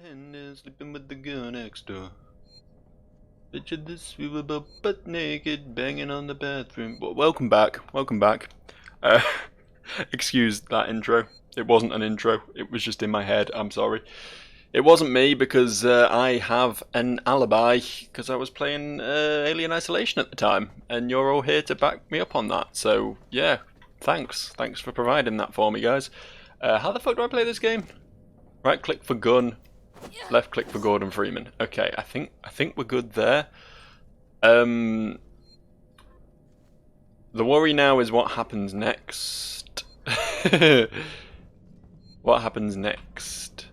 red-handed, sleeping with the girl next door. Picture this, we were both butt naked, banging on the bathroom. Well, welcome back, welcome back. Excuse that intro. It wasn't an intro, it was just in my head, I'm sorry. It wasn't me because I have an alibi, because I was playing Alien Isolation at the time, and you're all here to back me up on that, so yeah, thanks. Thanks for providing that for me, guys. How the fuck do I play this game? Right click for gun, left click for Gordon Freeman. Okay, I think we're good there. The worry now is what happens next. What happens next?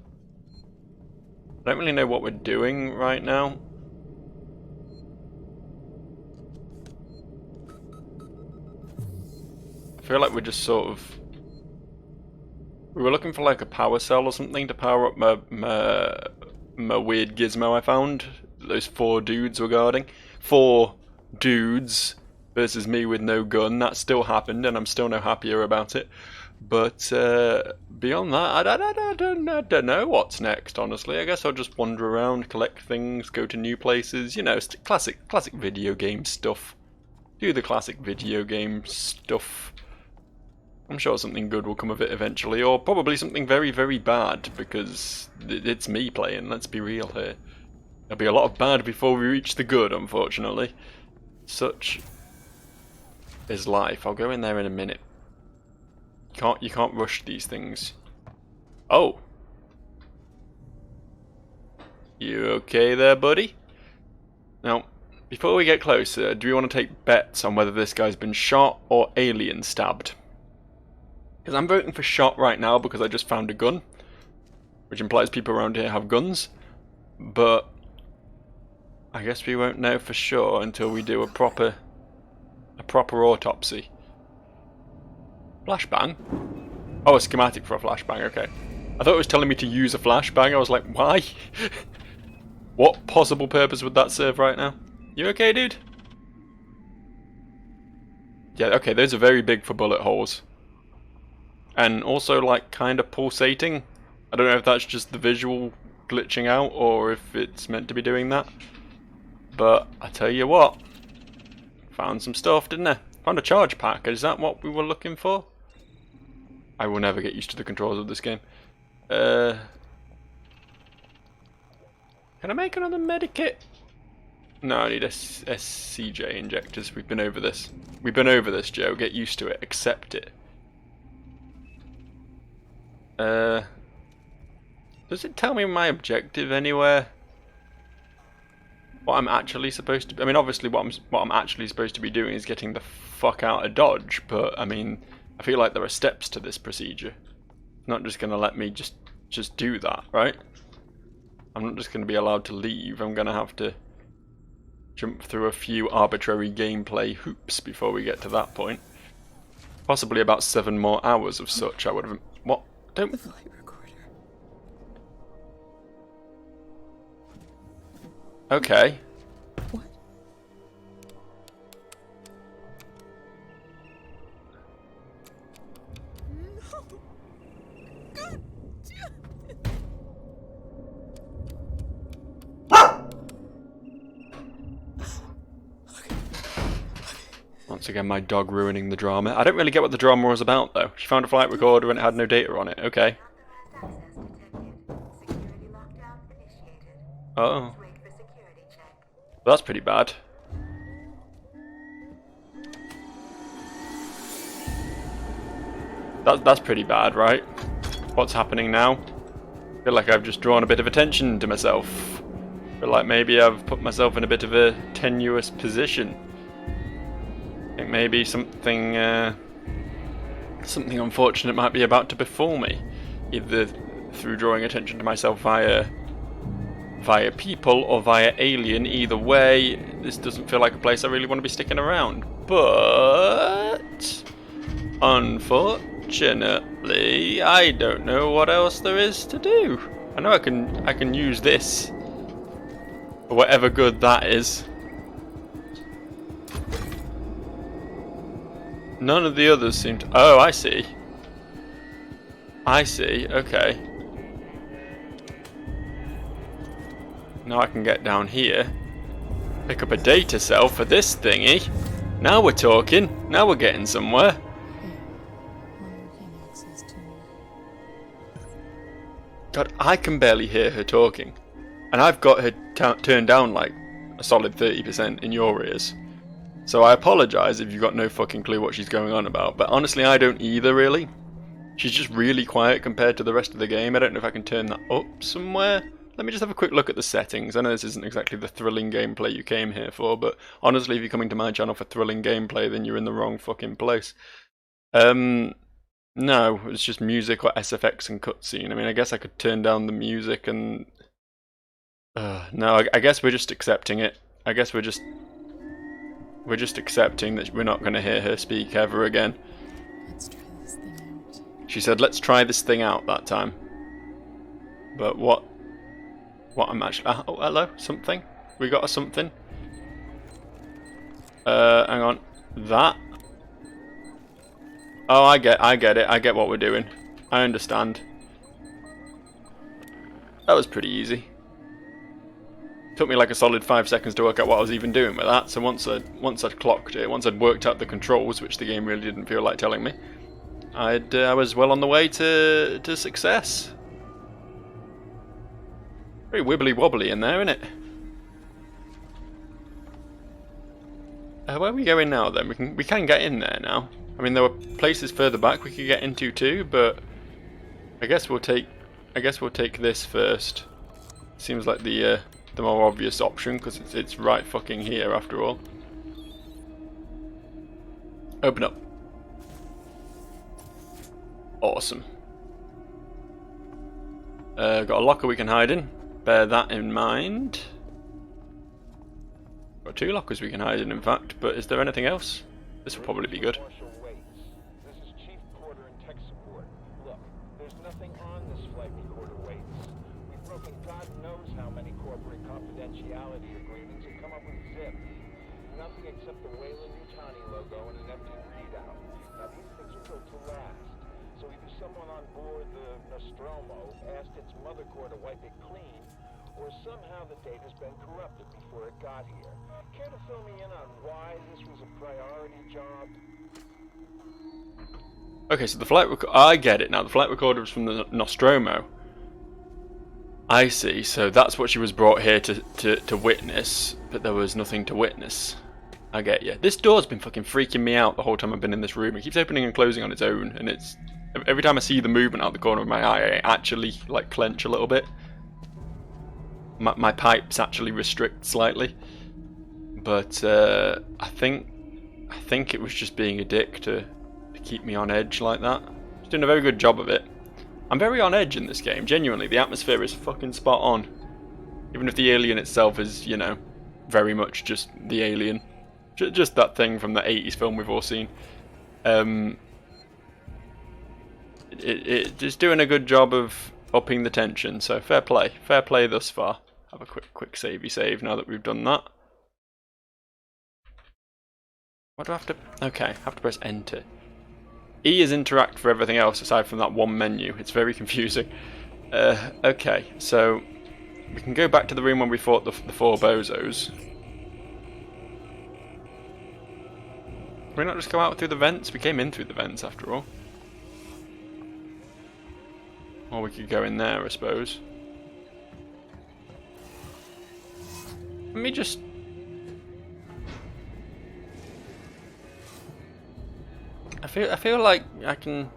I don't really know what we're doing right now. I feel like we're just sort of... We were looking for like a power cell or something to power up my weird gizmo I found. Those 4 dudes were guarding. 4 dudes versus me with no gun. That still happened and I'm still no happier about it. But beyond that, I don't know what's next, honestly. I guess I'll just wander around, collect things, go to new places. You know, classic video game stuff. Do the classic video game stuff. I'm sure something good will come of it eventually, or probably something very, very bad, because it's me playing, let's be real here. There'll be a lot of bad before we reach the good, unfortunately. Such is life. I'll go in there in a minute. You can't rush these things. Oh! You okay there, buddy? Now, before we get closer, do we want to take bets on whether this guy's been shot or alien stabbed? Because I'm voting for shot right now because I just found a gun, which implies people around here have guns, but I guess we won't know for sure until we do a proper autopsy. Flashbang? Oh, a schematic for a flashbang, okay. I thought it was telling me to use a flashbang, I was like, why? What possible purpose would that serve right now? You okay, dude? Yeah, okay, those are very big for bullet holes. And also, like, kind of pulsating. I don't know if that's just the visual glitching out or if it's meant to be doing that. But I tell you what, found some stuff, didn't I? Found a charge pack. Is that what we were looking for? I will never get used to the controls of this game. Can I make another medikit? No, I need SCJ injectors. We've been over this. We've been over this, Joe. Get used to it. Accept it. Does it tell me my objective anywhere? What I'm actually supposed to... I mean, obviously what I'm actually supposed to be doing is getting the fuck out of Dodge, but, I mean, I feel like there are steps to this procedure. It's not just going to let me just do that, right? I'm not just going to be allowed to leave. I'm going to have to jump through a few arbitrary gameplay hoops before we get to that point. Possibly about 7 more hours of such, I would have... What? Don't... The flight recorder. Okay. What? No. God. Once again, my dog ruining the drama. I don't really get what the drama was about, though. She found a flight recorder and it had no data on it. Okay. Oh. That's pretty bad. That's pretty bad, right? What's happening now? I feel like I've just drawn a bit of attention to myself. I feel like maybe I've put myself in a bit of a tenuous position. I think maybe something unfortunate might be about to befall me, either through drawing attention to myself via people or via alien. Either way, this doesn't feel like a place I really want to be sticking around. But unfortunately, I don't know what else there is to do. I know I can use this for whatever good that is. None of the others seem to... Oh, I see. I see, okay. Now I can get down here. Pick up a data cell for this thingy. Now we're talking. Now we're getting somewhere. God, I can barely hear her talking. And I've got her turned down like a solid 30% in your ears. So I apologise if you've got no fucking clue what she's going on about. But honestly, I don't either, really. She's just really quiet compared to the rest of the game. I don't know if I can turn that up somewhere. Let me just have a quick look at the settings. I know this isn't exactly the thrilling gameplay you came here for, but honestly, if you're coming to my channel for thrilling gameplay, then you're in the wrong fucking place. No, it's just music or SFX and cutscene. I mean, I guess I could turn down the music and... no, I guess we're just accepting it. I guess we're just accepting that we're not going to hear her speak ever again. Let's try this thing out. She said, let's try this thing out that time. But what I'm actually... oh, hello, something? We got a something? Hang on. That? Oh, I get it. I get what we're doing. I understand. That was pretty easy. Took me like a solid 5 seconds to work out what I was even doing with that. So once I'd clocked it, once I'd worked out the controls, which the game really didn't feel like telling me, I was well on the way to success. Very wibbly wobbly in there, isn't it? Where are we going now then? We can get in there now. I mean, there were places further back we could get into too, but I guess we'll take this first. Seems like the more obvious option because it's right fucking here after all. Open up. Awesome. Got a locker we can hide in. Bear that in mind. Got 2 lockers we can hide in fact, but is there anything else? This will probably be good. This is Chief Porter and Tech Support. Look, there's nothing on this flight recorder weights. We've broken God knows how many corporate confidentiality agreements and come up with zip. Nothing except the Weyland-Yutani logo and an empty readout. Now these things are built to last. So either someone on board the Nostromo asked its mother core to wipe it clean, or somehow the data's been corrupted before it got here. Care to fill me in on why this was a priority job? Okay, so the flight I get it now. The flight recorder is from the Nostromo. I see. So that's what she was brought here to witness, but there was nothing to witness. I get you. This door's been fucking freaking me out the whole time I've been in this room. It keeps opening and closing on its own, and it's every time I see the movement out the corner of my eye, I actually like clench a little bit. My pipes actually restrict slightly, but I think it was just being a dick to keep me on edge like that. It's doing a very good job of it. I'm very on edge in this game, genuinely. The atmosphere is fucking spot on, even if the alien itself is, you know, very much just the alien, just that thing from the 80s film we've all seen. It's doing a good job of upping the tension, so fair play thus far. Have a quick save now that we've done that. What do I have to... okay, I have to press enter. E is interact for everything else aside from that one menu. It's very confusing. Okay, so we can go back to the room when we fought the 4 bozos. Can we not just go out through the vents? We came in through the vents after all. Or we could go in there, I suppose. Let me just... I feel like I can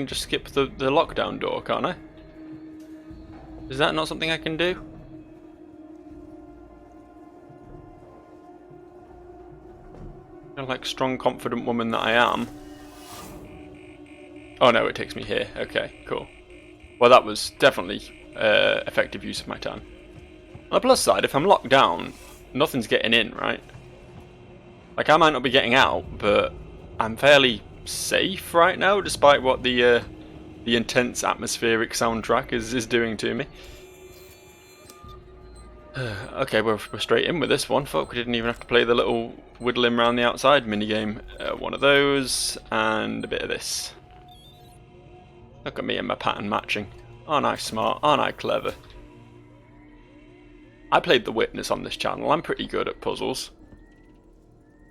just skip the lockdown door, can't I? Is that not something I can do? Like strong, confident woman that I am. Oh no, it takes me here. Okay, cool. Well, that was definitely effective use of my time. On the plus side, if I'm locked down, nothing's getting in, right? Like, I might not be getting out, but I'm fairly safe right now, despite what the intense atmospheric soundtrack is doing to me. Okay, we're straight in with this one, folk. We didn't even have to play the little whittling around the outside minigame. One of those, and a bit of this. Look at me and my pattern matching. Aren't I smart? Aren't I clever? I played The Witness on this channel. I'm pretty good at puzzles.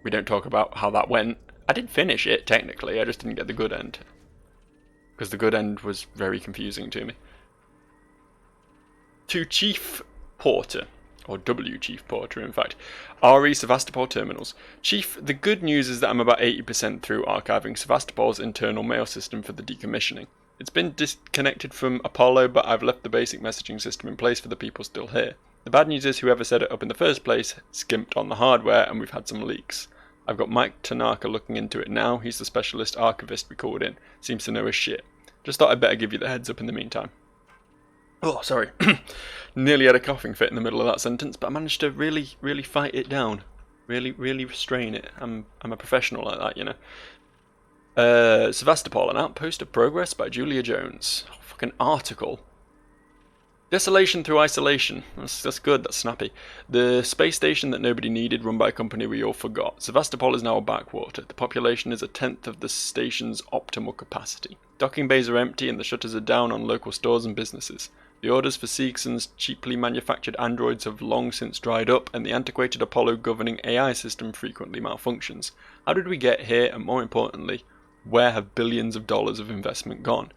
We don't talk about how that went. I did finish it, technically. I just didn't get the good end. Because the good end was very confusing to me. To Chief Porter, or W. Chief Porter, in fact. RE Sevastopol Terminals. Chief, the good news is that I'm about 80% through archiving Sevastopol's internal mail system for the decommissioning. It's been disconnected from Apollo, but I've left the basic messaging system in place for the people still here. The bad news is whoever set it up in the first place skimped on the hardware, and we've had some leaks. I've got Mike Tanaka looking into it now. He's the specialist archivist we called in. Seems to know his shit. Just thought I'd better give you the heads up in the meantime. Oh, sorry. Nearly had a coughing fit in the middle of that sentence, but I managed to really fight it down. Really restrain it. I'm a professional like that, you know. Sevastopol, an outpost of progress by Julia Jones. Oh, fucking article. Desolation through isolation. That's good, that's snappy. The space station that nobody needed, run by a company we all forgot. Sevastopol is now a backwater. The population is 1/10 of the station's optimal capacity. Docking bays are empty and the shutters are down on local stores and businesses. The orders for Seegson's cheaply manufactured androids have long since dried up, and the antiquated Apollo governing AI system frequently malfunctions. How did we get here, and more importantly, where have billions of dollars of investment gone?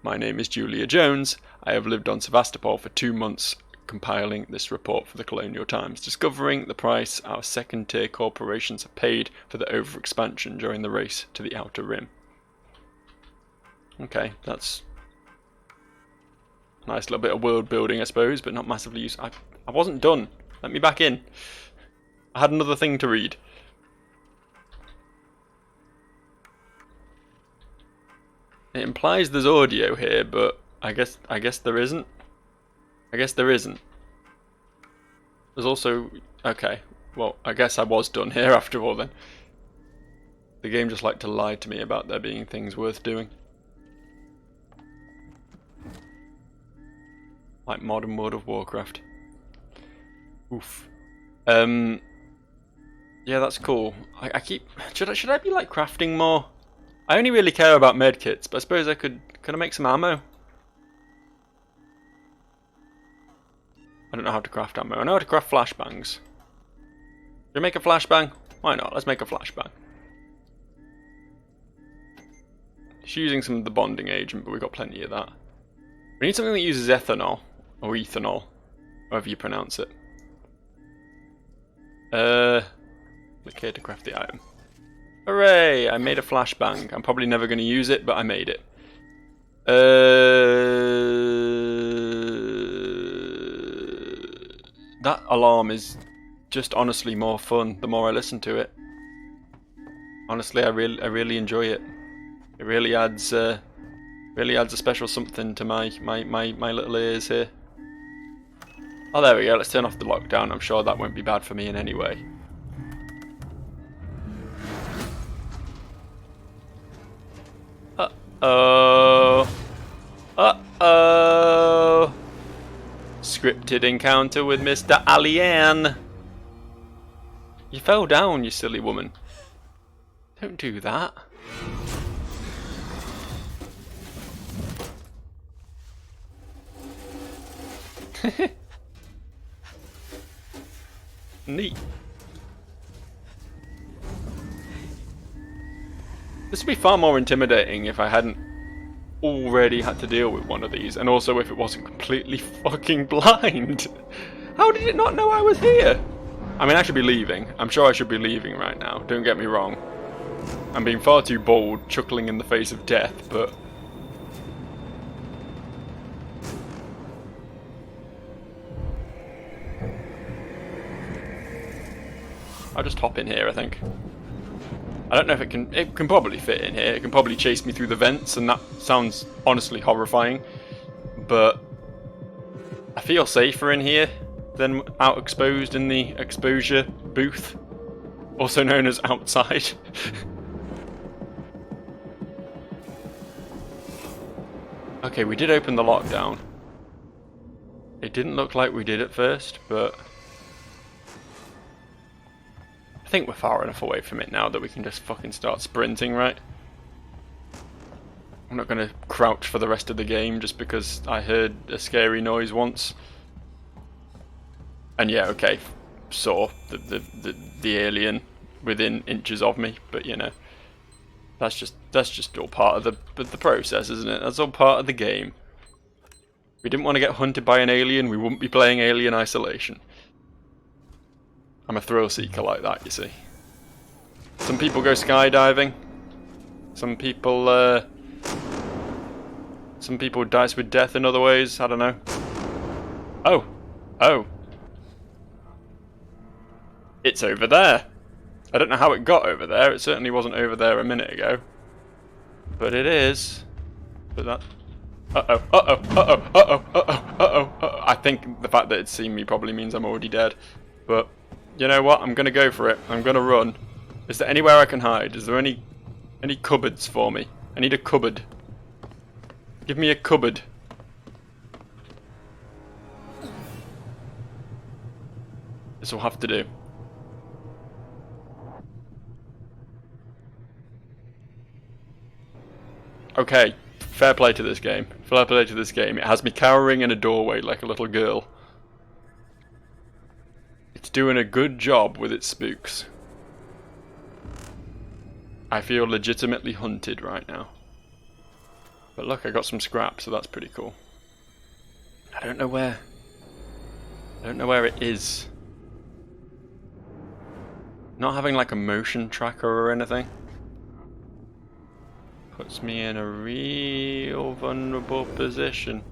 My name is Julia Jones. I have lived on Sevastopol for 2 months compiling this report for the Colonial Times, discovering the price our second-tier corporations have paid for the overexpansion during the race to the Outer Rim. Okay, that's a nice little bit of world building, I suppose, but not massively useful. I wasn't done. Let me back in. I had another thing to read. It implies there's audio here, but I guess there isn't. I guess there isn't. There's also... Okay, well, I guess I was done here after all then. The game just liked to lie to me about there being things worth doing. Like modern World of Warcraft. Oof. Yeah, that's cool. I keep... Should I be like crafting more? I only really care about medkits, but I suppose I could I make some ammo? I don't know how to craft ammo. I know how to craft flashbangs. Should I make a flashbang? Why not? Let's make a flashbang. Just using some of the bonding agent, but we've got plenty of that. We need something that uses ethanol, or ethanol, however you pronounce it. Click here to craft the item. Hooray! I made a flashbang. I'm probably never going to use it, but I made it. That alarm is just honestly more fun the more I listen to it. Honestly, I really enjoy it. It really adds a special something to my little ears here. Oh, there we go. Let's turn off the lockdown. I'm sure that won't be bad for me in any way. Uh-oh. Uh-oh. Scripted encounter with Mr. Alien. You fell down, you silly woman. Don't do that. Neat. This would be far more intimidating if I hadn't already had to deal with one of these, and also if it wasn't completely fucking blind. How did it not know I was here? I mean, I should be leaving. I'm sure I should be leaving right now, don't get me wrong. I'm being far too bold, chuckling in the face of death, but... I'll just hop in here, I think. I don't know if it can probably fit in here. It can probably chase me through the vents, and that sounds honestly horrifying. But I feel safer in here than out exposed in the exposure booth, also known as outside. Okay, we did open the lockdown. It didn't look like we did at first, but I think we're far enough away from it now that we can just fucking start sprinting, right? I'm not going to crouch for the rest of the game just because I heard a scary noise once. And yeah, okay, saw the alien within inches of me, but you know, that's just all part of the process, isn't it? That's all part of the game. If we didn't want to get hunted by an alien, we wouldn't be playing Alien Isolation. I'm a thrill seeker like that, you see. Some people go skydiving. Some people dice with death in other ways. I don't know. Oh, oh. It's over there. I don't know how it got over there. It certainly wasn't over there a minute ago. But it is. But that. Uh-oh, uh-oh, uh-oh, uh-oh, uh-oh, uh-oh, uh-oh. I think the fact that it's seen me probably means I'm already dead. But, you know what? I'm gonna go for it. I'm gonna run. Is there anywhere I can hide? Is there any cupboards for me? I need a cupboard. Give me a cupboard. This will have to do. Okay, fair play to this game. Fair play to this game. It has me cowering in a doorway like a little girl. It's doing a good job with its spooks. I feel legitimately hunted right now. But look, I got some scrap, so that's pretty cool. I don't know where. I don't know where it is. Not having like a motion tracker or anything puts me in a real vulnerable position.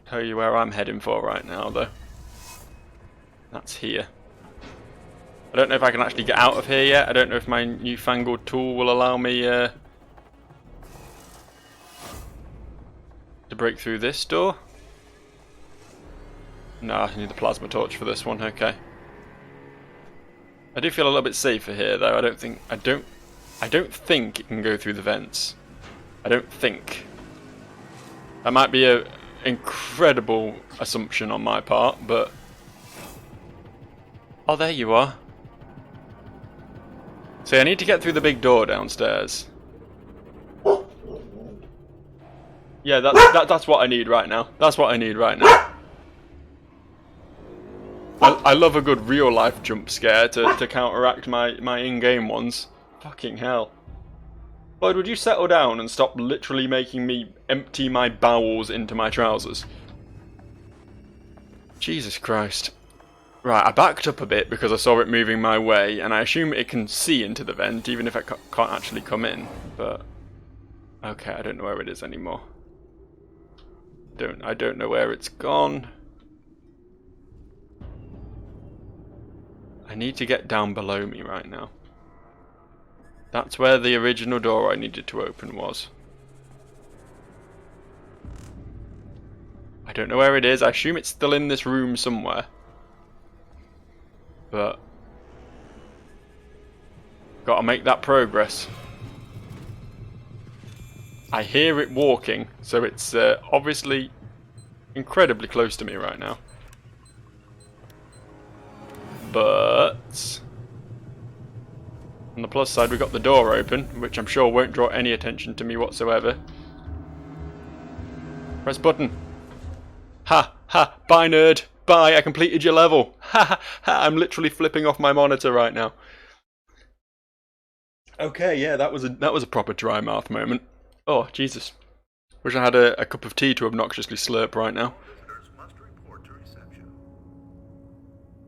Tell you where I'm heading for right now, though. That's here. I don't know if I can actually get out of here yet. I don't know if my newfangled tool will allow me to break through this door. No, I need the plasma torch for this one. Okay. I do feel a little bit safer here, though. I don't think it can go through the vents. I don't think. That might be an incredible assumption on my part, but... Oh, there you are. See, I need to get through the big door downstairs. Yeah, that's what I need right now. That's what I need right now. I love a good real-life jump scare to counteract my in-game ones. Fucking hell. Lloyd, would you settle down and stop literally making me empty my bowels into my trousers? Jesus Christ. Right, I backed up a bit because I saw it moving my way, and I assume it can see into the vent, even if it can't actually come in. But... okay, I don't know where it is anymore. I don't know where it's gone. I need to get down below me right now. That's where the original door I needed to open was. I don't know where it is. I assume it's still in this room somewhere. But... gotta make that progress. I hear it walking, so it's obviously incredibly close to me right now. But... on the plus side, we got the door open, which I'm sure won't draw any attention to me whatsoever. Press button. Ha! Ha! Bye, nerd! Bye! I completed your level! Ha! Ha! Ha! I'm literally flipping off my monitor right now. Okay, yeah, that was a proper dry mouth moment. Oh, Jesus. Wish I had a cup of tea to obnoxiously slurp right now.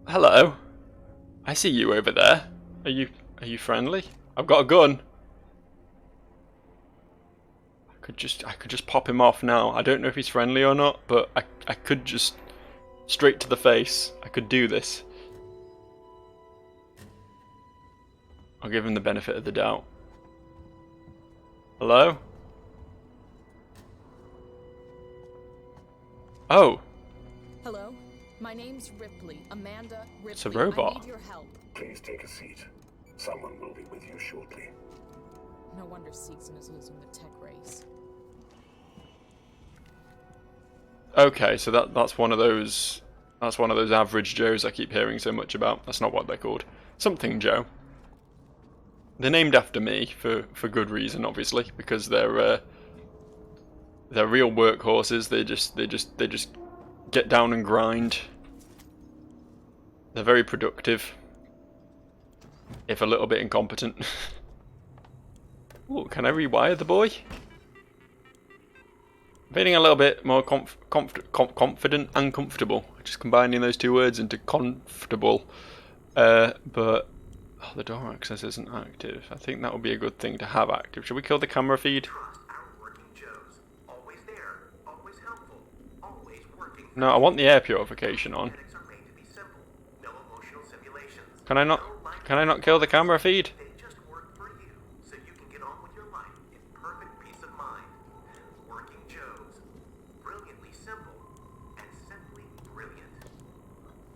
Hello. I see you over there. Are you friendly? I've got a gun. I could just pop him off now. I don't know if he's friendly or not, but I could just straight to the face. I could do this. I'll give him the benefit of the doubt. Hello? Oh. Hello, my name's Ripley, Amanda Ripley. It's a robot. I need your help. Please take a seat. Someone will be with you shortly. No wonder Seegson is losing the tech race. Okay, so that's one of those average Joes I keep hearing so much about. That's not what they're called. Something Joe. They're named after me for good reason, obviously, because they're real workhorses. They just get down and grind. They're very productive, if a little bit incompetent. Ooh, can I rewire the boy? I'm feeling a little bit more confident and comfortable. Just combining those two words into comfortable. But oh, the door access isn't active. I think that would be a good thing to have active. Should we kill the camera feed? No, I want the air purification on. Can I not? Can I not kill the camera feed?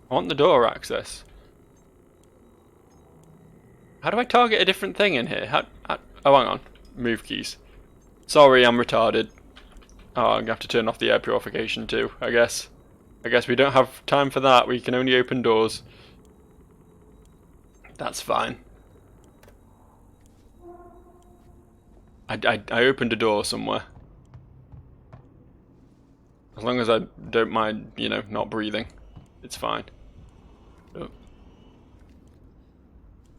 I want the door access. How do I target a different thing in here? Oh, hang on. Move keys. Sorry, I'm retarded. Oh, I'm gonna have to turn off the air purification too, I guess. I guess we don't have time for that. We can only open doors. That's fine. I opened a door somewhere. As long as I don't mind, you know, not breathing, it's fine. Oh.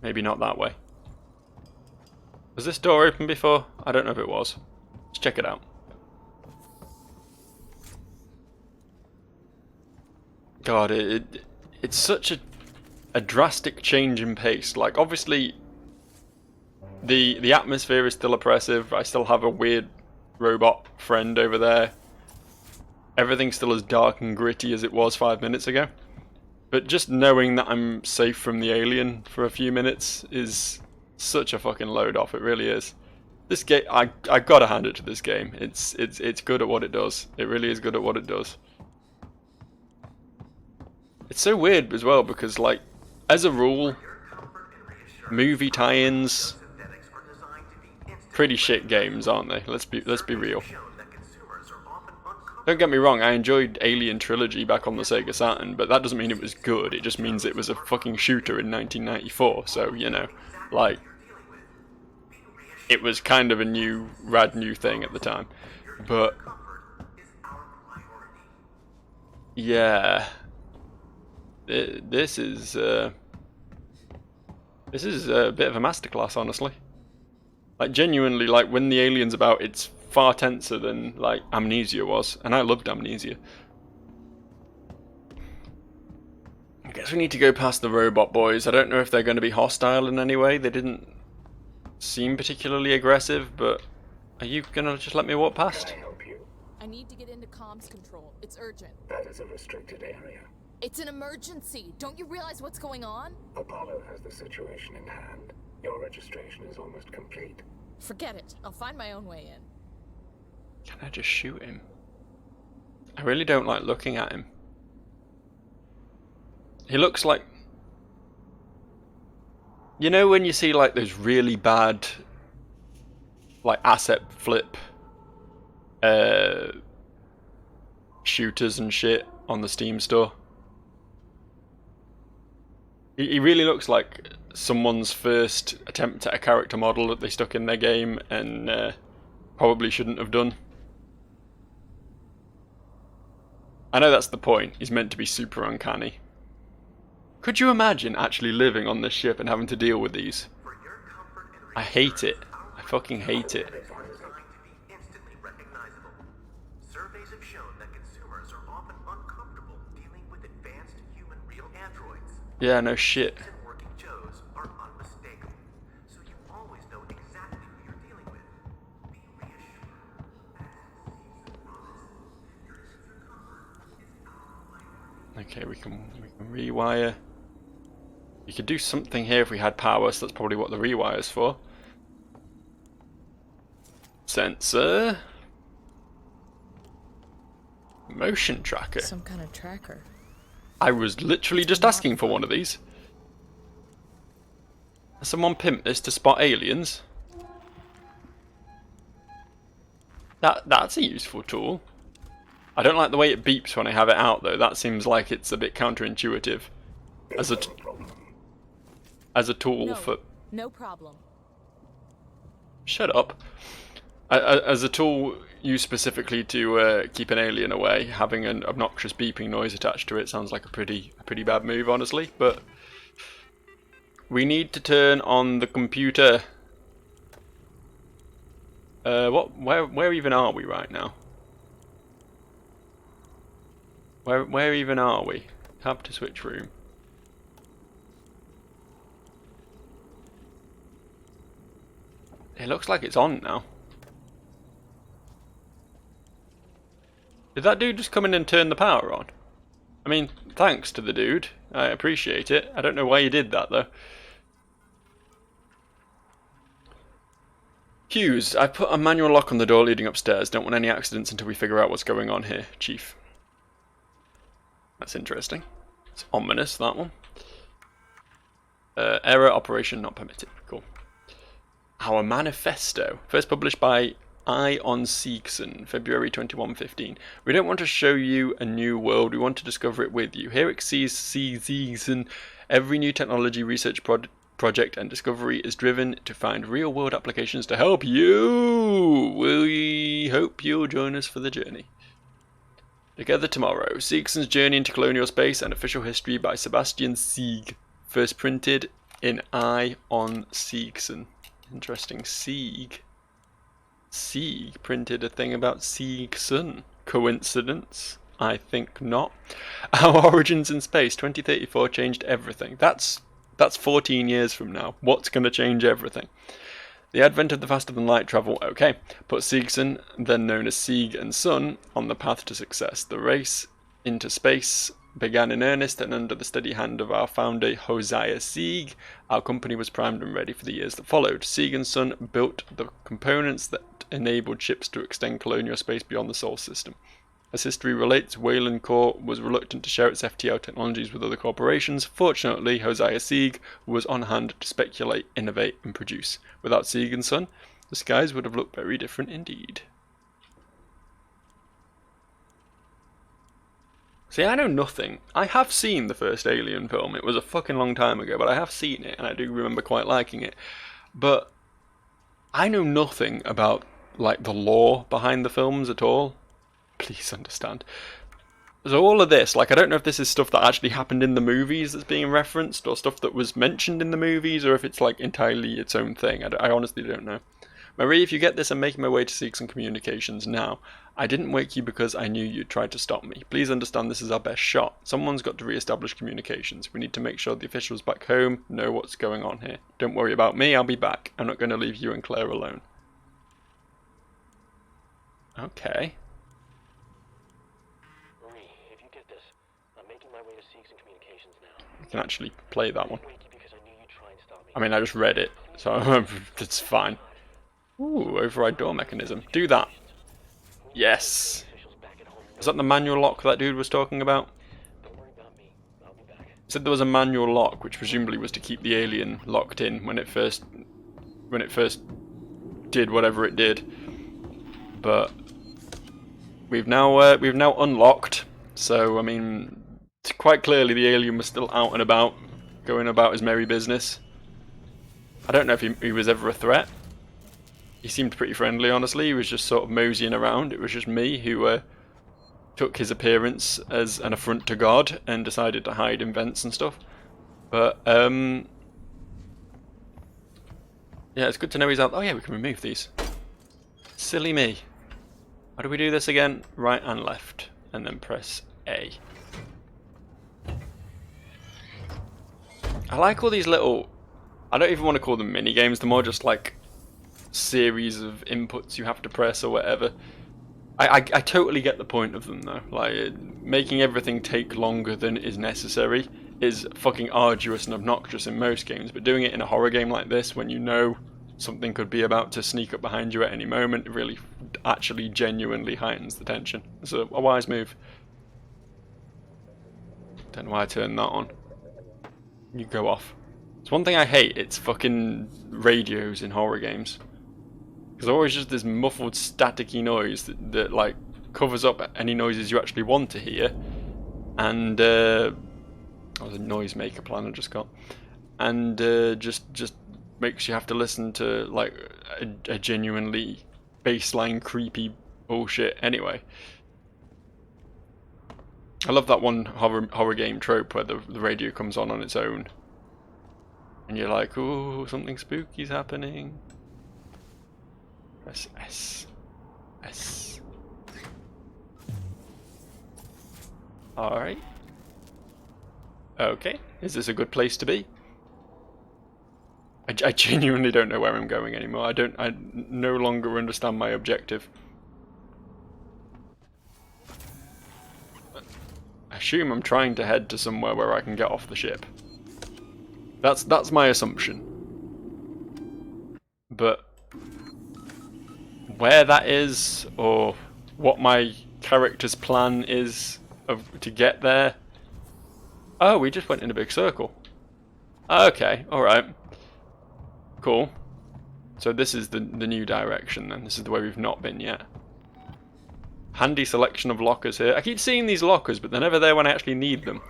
Maybe not that way. Was this door open before? I don't know if it was. Let's check it out. God, it's such a drastic change in pace. Like, obviously, the atmosphere is still oppressive. I still have a weird robot friend over there. Everything's still as dark and gritty as it was 5 minutes ago. But just knowing that I'm safe from the alien for a few minutes is such a fucking load off. It really is. This game, I gotta hand it to this game. It's good at what it does. It really is good at what it does. It's so weird as well because, like, as a rule, movie tie-ins, pretty shit games, aren't they? Let's be real. Don't get me wrong, I enjoyed Alien Trilogy back on the Sega Saturn, but that doesn't mean it was good. It just means it was a fucking shooter in 1994. So, you know, like, it was kind of a rad new thing at the time. But yeah. This is a bit of a masterclass, honestly. Like, genuinely, like, when the alien's about, it's far tenser than, like, Amnesia was, and I loved Amnesia. I guess we need to go past the robot boys. I don't know if they're going to be hostile in any way. They didn't seem particularly aggressive, but are you going to just let me walk past? Can I help you? I need to get into comms control. It's urgent. That is a restricted area. It's an emergency. Don't you realize what's going on? Apollo has the situation in hand. Your registration is almost complete. Forget it. I'll find my own way in. Can I just shoot him? I really don't like looking at him. He looks like... You know when you see, like, those really bad, like, asset flip shooters and shit on the Steam store? He really looks like someone's first attempt at a character model that they stuck in their game and probably shouldn't have done. I know that's the point. He's meant to be super uncanny. Could you imagine actually living on this ship and having to deal with these? I hate it. I fucking hate it. Surveys have shown that consumers are often uncomfortable dealing with advanced human real androids. Yeah, no shit. Working Joes are unmistakable, so you always know exactly who you're dealing with. Be reassured. Okay, we can rewire. You could do something here if we had power, so that's probably what the rewire's for. Sensor. Motion tracker. Some kind of tracker. I was literally just asking for one of these. Has someone pimped this to spot aliens? That's a useful tool. I don't like the way it beeps when I have it out though. That seems like it's a bit counterintuitive. As a tool No, for... no problem. Shut up. As a tool used specifically to keep an alien away, having an obnoxious beeping noise attached to it sounds like a pretty bad move, honestly. But we need to turn on the computer. Where even are we right now? Where even are we? Tab to switch room. It looks like it's on now. Did that dude just come in and turn the power on? I mean, thanks to the dude. I appreciate it. I don't know why he did that though. Hughes, I put a manual lock on the door leading upstairs. Don't want any accidents until we figure out what's going on here, Chief. That's interesting. It's ominous, that one. Error, operation not permitted. Cool. Our manifesto, first published by on Seegson, February 2115. We don't want to show you a new world, we want to discover it with you. Here at Seegson, every new technology research project and discovery is driven to find real-world applications to help you. We hope you'll join us for the journey. Together tomorrow, Seegson's Journey into Colonial Space and Official History by Sebastian Sieg. First printed in on Seegson. Interesting. Sieg printed a thing about Seegson. Coincidence? I think not. Our origins in space, 2034, changed everything. That's 14 years from now. What's going to change everything? The advent of the faster-than-light travel, okay, put Seegson, then known as Sieg and Son, on the path to success. The race into space began in earnest, and under the steady hand of our founder, Hosea Sieg, our company was primed and ready for the years that followed. Sieg and Son built the components that enabled ships to extend colonial space beyond the Sol system. As history relates, Wayland Corp was reluctant to share its FTL technologies with other corporations. Fortunately, Hosea Sieg was on hand to speculate, innovate, and produce. Without Sieg and Son, the skies would have looked very different indeed. See, I know nothing. I have seen the first Alien film. It was a fucking long time ago, but I have seen it, and I do remember quite liking it. But I know nothing about, like, the lore behind the films at all. Please understand. So all of this, like, I don't know if this is stuff that actually happened in the movies that's being referenced, or stuff that was mentioned in the movies, or if it's, like, entirely its own thing. I honestly don't know. Marie, if you get this, I'm making my way to seek some communications now. I didn't wake you because I knew you'd try to stop me. Please understand this is our best shot. Someone's got to re-establish communications. We need to make sure the officials back home know what's going on here. Don't worry about me, I'll be back. I'm not going to leave you and Claire alone. Okay. Marie, if you get this, I'm making my way to seek some communications now. I can actually play that one. I didn't wake you because I knew you'd try and stop me. I mean, I just read it, so it's fine. Ooh, override door mechanism. Do that. Yes. Is that the manual lock that dude was talking about? Don't worry about me. I'll be back. He said there was a manual lock, which presumably was to keep the alien locked in when it first did whatever it did. But we've now unlocked. So I mean, quite clearly the alien was still out and about, going about his merry business. I don't know if he was ever a threat. He seemed pretty friendly, honestly. He was just sort of moseying around. It was just me who took his appearance as an affront to God and decided to hide in vents and stuff. But, yeah, it's good to know he's out. Oh yeah, we can remove these. Silly me. How do we do this again? Right and left. And then press A. I like all these little... I don't even want to call them mini-games. They're more just like series of inputs you have to press or whatever. I totally get the point of them though. Like, making everything take longer than is necessary is fucking arduous and obnoxious in most games, but doing it in a horror game like this when you know something could be about to sneak up behind you at any moment, it really actually genuinely heightens the tension. It's a wise move. Don't know why I turned that on. You go off. It's one thing I hate, it's fucking radios in horror games. There's always just this muffled staticky noise that like covers up any noises you actually want to hear. And that was a noisemaker plan I just got. And just makes you have to listen to like a genuinely baseline creepy bullshit anyway. I love that one horror game trope where the radio comes on its own. And you're like, ooh, something spooky's happening. Press S. S. Alright. Okay, is this a good place to be? I genuinely don't know where I'm going anymore. I no longer understand my objective. I assume I'm trying to head to somewhere where I can get off the ship. That's my assumption. But where that is, or what my character's plan is to get there. Oh, we just went in a big circle. Okay, alright. Cool. So this is the new direction then. This is the way we've not been yet. Handy selection of lockers here. I keep seeing these lockers, but they're never there when I actually need them.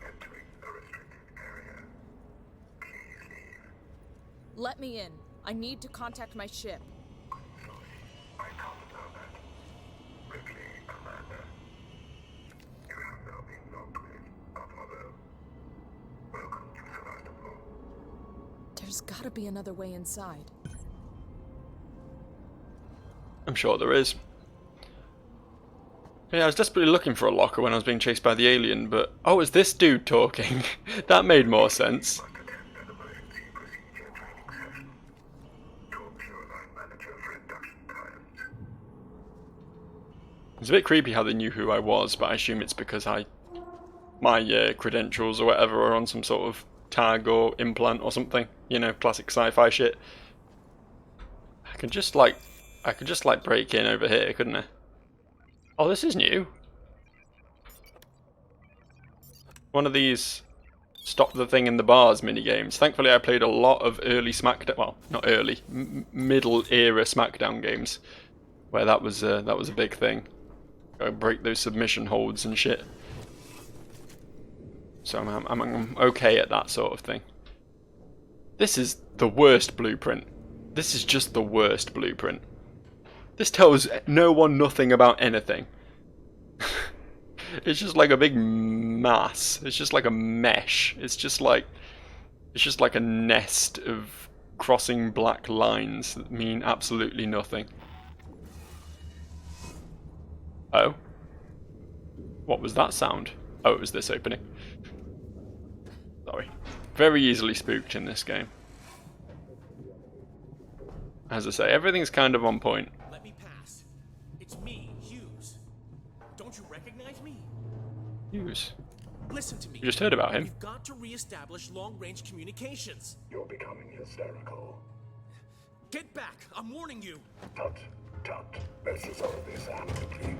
Let me in. I need to contact my ship. I can't allow that. Ripley, Amanda. You have now been locked with Apollo. Welcome to Sevastopol. There's gotta be another way inside. I'm sure there is. Yeah, I was desperately looking for a locker when I was being chased by the alien, but... Oh, it's this dude talking. That made more sense. Must attend an emergency procedure training session. Talk to your line manager for induction times. It's a bit creepy how they knew who I was, but I assume it's because my credentials or whatever are on some sort of tag or implant or something. You know, classic sci-fi shit. I could just break in over here, couldn't I? Oh, this is new. One of these stop the thing in the bars minigames. Thankfully, I played a lot of early SmackDown, well, not early, middle era SmackDown games, where that was a big thing. Go break those submission holds and shit. So I'm okay at that sort of thing. This is the worst blueprint. This is just the worst blueprint. This tells no one nothing about anything. It's just like a big mass. It's just like a mesh. It's just like a nest of crossing black lines that mean absolutely nothing. Oh. What was that sound? Oh, it was this opening. Sorry. Very easily spooked in this game. As I say, everything's kind of on point. Let me pass. It's me, Hughes. Don't you recognize me? Hughes. Listen to me. You just heard about him. We've got to re-establish long-range communications. You're becoming hysterical. Get back! I'm warning you. Tut, tut. Let's resolve this amicably.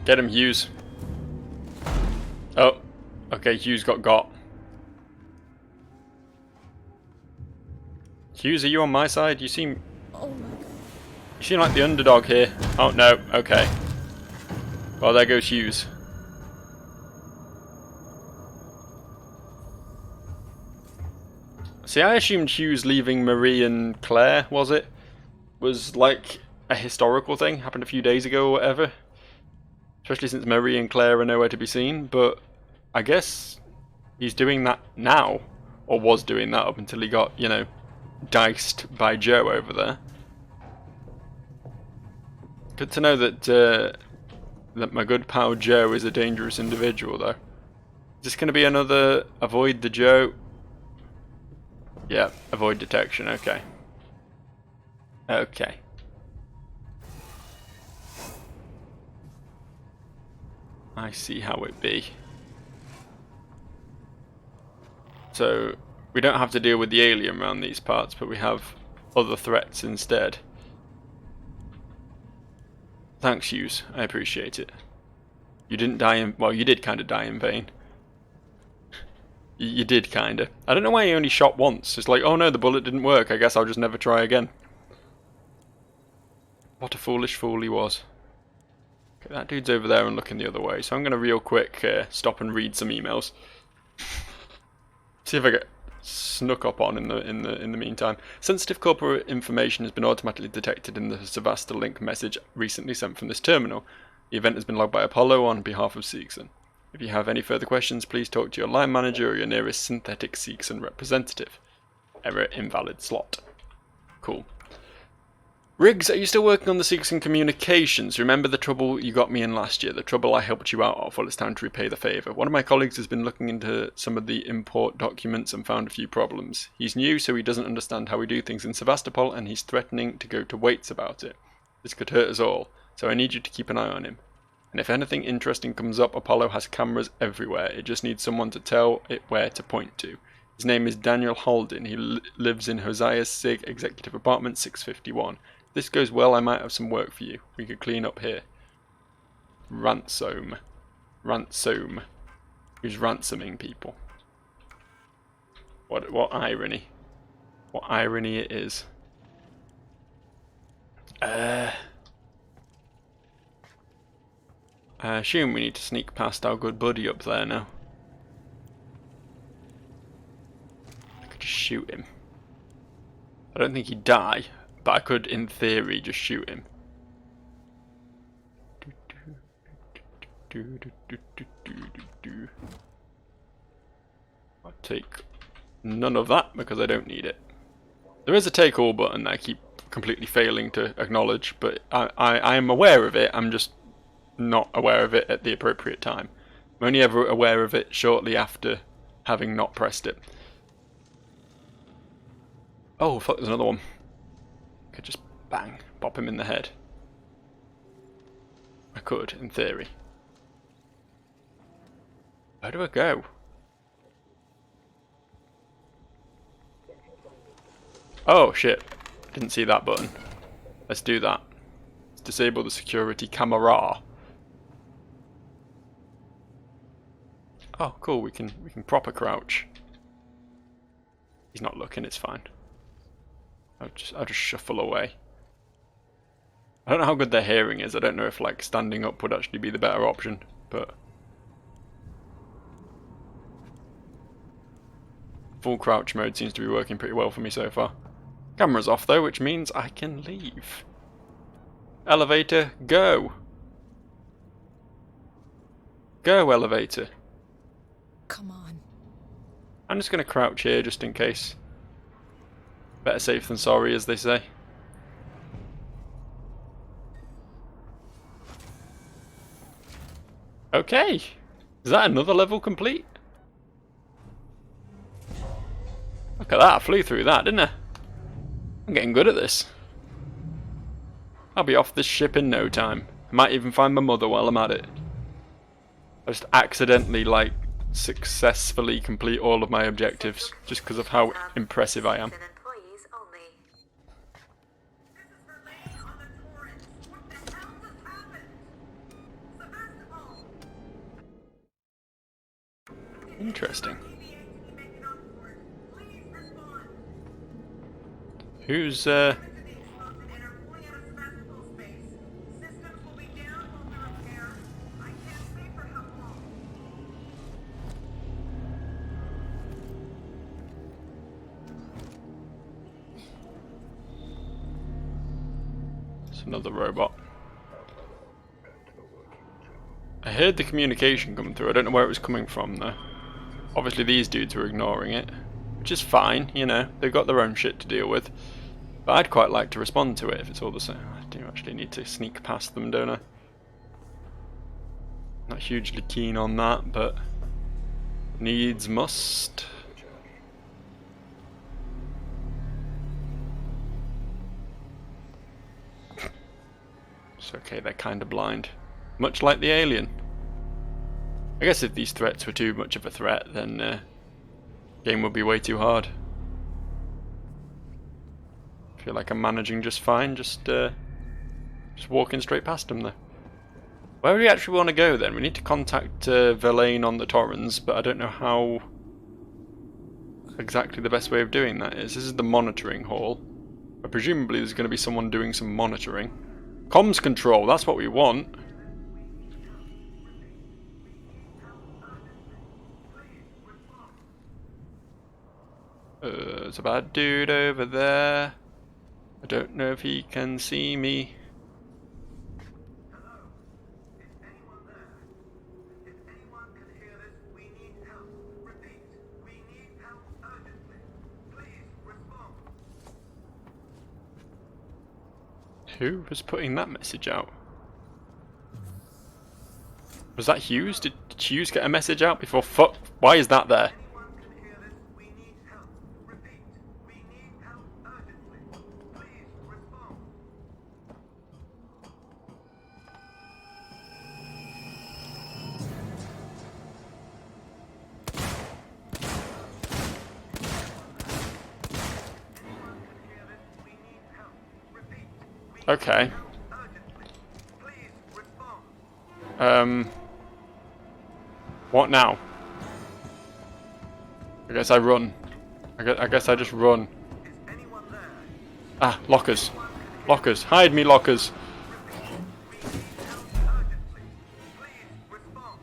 Get him, Hughes. Oh. Okay, Hughes got. Hughes, are you on my side? You seem Oh my god. like the underdog here. Oh no, okay. Well, there goes Hughes. See, I assumed Hughes leaving Marie and Claire, was like a historical thing, happened a few days ago or whatever. Especially since Marie and Claire are nowhere to be seen, but I guess he's doing that now, or was doing that up until he got, you know, diced by Joe over there. Good to know that that my good pal Joe is a dangerous individual, though. Is this going to be another avoid the Joe? Yeah, avoid detection. Okay. Okay. I see how it be. So, we don't have to deal with the alien around these parts, but we have other threats instead. Thanks, Hughes. I appreciate it. You didn't die in... well, you did kind of die in vain. You did, kind of. I don't know why he only shot once. It's like, oh no, the bullet didn't work. I guess I'll just never try again. What a foolish fool he was. Okay, that dude's over there and looking the other way, so I'm going to real quick stop and read some emails. See if I get snuck up on in the meantime. Sensitive corporate information has been automatically detected in the Sevastolink message recently sent from this terminal. The event has been logged by Apollo on behalf of Seegson. If you have any further questions, please talk to your line manager or your nearest synthetic Seegson representative. Error invalid slot. Cool. Riggs, are you still working on the Seegson communications? Remember the trouble you got me in last year? The trouble I helped you out of? Well, it's time to repay the favour. One of my colleagues has been looking into some of the import documents and found a few problems. He's new, so he doesn't understand how we do things in Sevastopol, and he's threatening to go to Waits about it. This could hurt us all, so I need you to keep an eye on him. And if anything interesting comes up, Apollo has cameras everywhere. It just needs someone to tell it where to point to. His name is Daniel Holden. He lives in Hosea Sig Executive Apartment 651. If this goes well, I might have some work for you. We could clean up here. Ransom. Ransom. Who's ransoming people? What irony. What irony it is. I assume we need to sneak past our good buddy up there now. I could just shoot him. I don't think he'd die, but I could, in theory, just shoot him. I'll take none of that because I don't need it. There is a take all button that I keep completely failing to acknowledge, but I am aware of it. I'm just not aware of it at the appropriate time. I'm only ever aware of it shortly after having not pressed it. Oh fuck, there's another one. I could just bang, pop him in the head. I could, in theory. Where do I go? Oh shit, didn't see that button. Let's do that. Let's disable the security camera. Oh, cool. We can proper crouch. He's not looking. It's fine. I'll just shuffle away. I don't know how good their hearing is. I don't know if like standing up would actually be the better option, but full crouch mode seems to be working pretty well for me so far. Camera's off though, which means I can leave. Elevator, go! Go, elevator. Come on. I'm just going to crouch here just in case. Better safe than sorry, as they say. Okay. Is that another level complete? Look at that, I flew through that, didn't I? I'm getting good at this. I'll be off this ship in no time. I might even find my mother while I'm at it. I just accidentally, like, successfully complete all of my objectives just because of how impressive I am. Interesting. Who's It's another robot. I heard the communication coming through. I don't know where it was coming from though. Obviously these dudes were ignoring it, which is fine, you know, they've got their own shit to deal with. But I'd quite like to respond to it if it's all the same. I do actually need to sneak past them, don't I? Not hugely keen on that, but needs must. It's okay, they're kind of blind. Much like the alien. I guess if these threats were too much of a threat, then game would be way too hard. I feel like I'm managing just fine, just walking straight past them though. Where do we actually want to go then? We need to contact Verlaine on the Torrens, but I don't know how exactly the best way of doing that is. This is the monitoring hall. But presumably there's going to be someone doing some monitoring. Comms control, that's what we want. There's a bad dude over there. I don't know if he can see me. Hello? Is anyone there? If anyone can hear this, we need help. Repeat, we need help urgently. Please respond. Who was putting that message out? Was that Hughes? Did Hughes get a message out before? Fuck. Why is that there? Anyone can hear this, we need help. Repeat, we need help urgently. Please respond. Anyone can hear this, we need help. Repeat, we need Okay. help urgently. Please respond. What now? I guess I run. I guess I just run. Is anyone there? Ah, lockers. Lockers. Hide me, lockers. We need help urgently. Please respond.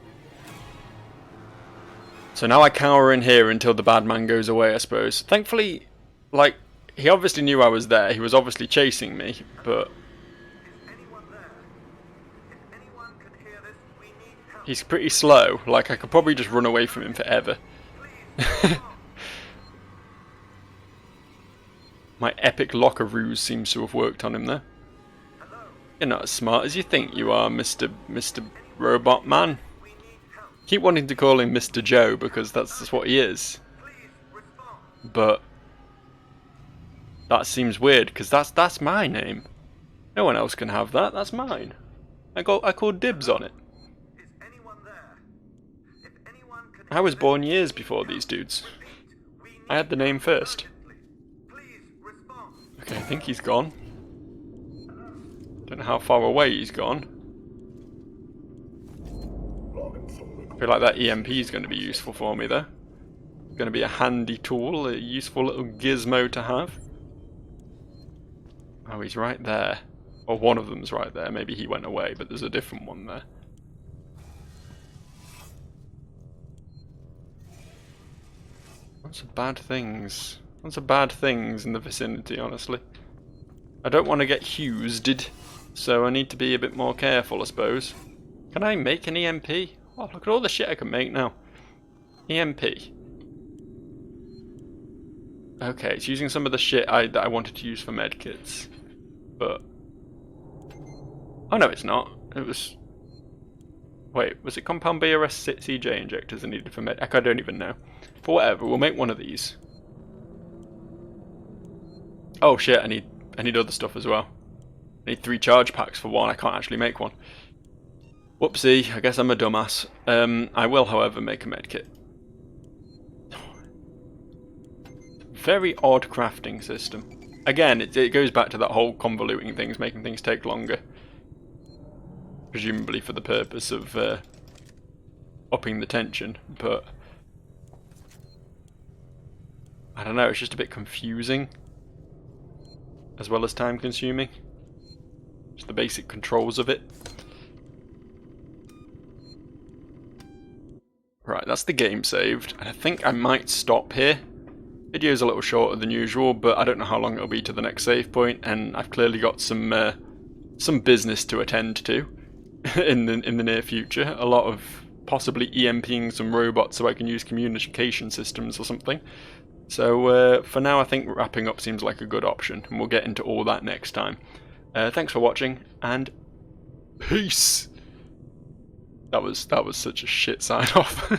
So now I cower in here until the bad man goes away, I suppose. Thankfully, like, he obviously knew I was there. He was obviously chasing me, but Is anyone there? If anyone can hear this, we need help. he's pretty slow. Like, I could probably just run away from him forever. Please respond. My epic locker ruse seems to have worked on him there. Hello? You're not as smart as you think you are, Mr. Robot Man. We need help. Keep wanting to call him Mr. Joe because that's just what he is. Please respond. But that seems weird because that's my name. No one else can have that. That's mine. I called dibs on it. Is anyone there? If anyone can I was born years before these dudes. we need I had the name first. urgently. Please respond. Okay, I think he's gone. Don't know how far away he's gone. I feel like that EMP is going to be useful for me though. It's going to be a handy tool, a useful little gizmo to have. Oh, he's right there. Or one of them's right there. Maybe he went away, but there's a different one there. Lots of bad things. Lots of bad things in the vicinity, honestly. I don't want to get Hughesed, so I need to be a bit more careful, I suppose. Can I make an EMP? Oh, look at all the shit I can make now. EMP. Okay, it's using some of the shit that I wanted to use for medkits. But... oh no, it's not. It was... wait, was it compound BRS CJ injectors I needed for med... I don't even know. For whatever, we'll make one of these. Oh shit, I need other stuff as well. I need 3 charge packs for one, I can't actually make one. Whoopsie, I guess I'm a dumbass. I will, however, make a medkit. Very odd crafting system. Again, it goes back to that whole convoluting things, making things take longer. Presumably for the purpose of upping the tension, but... I don't know, it's just a bit confusing. As well as time consuming. Just the basic controls of it. Right, that's the game saved. And I think I might stop here. Video's a little shorter than usual, but I don't know how long it'll be to the next save point, and I've clearly got some business to attend to in the near future. A lot of possibly EMPing some robots so I can use communication systems or something. So for now, I think wrapping up seems like a good option, and we'll get into all that next time. Thanks for watching, and peace. That was such a shit sign off.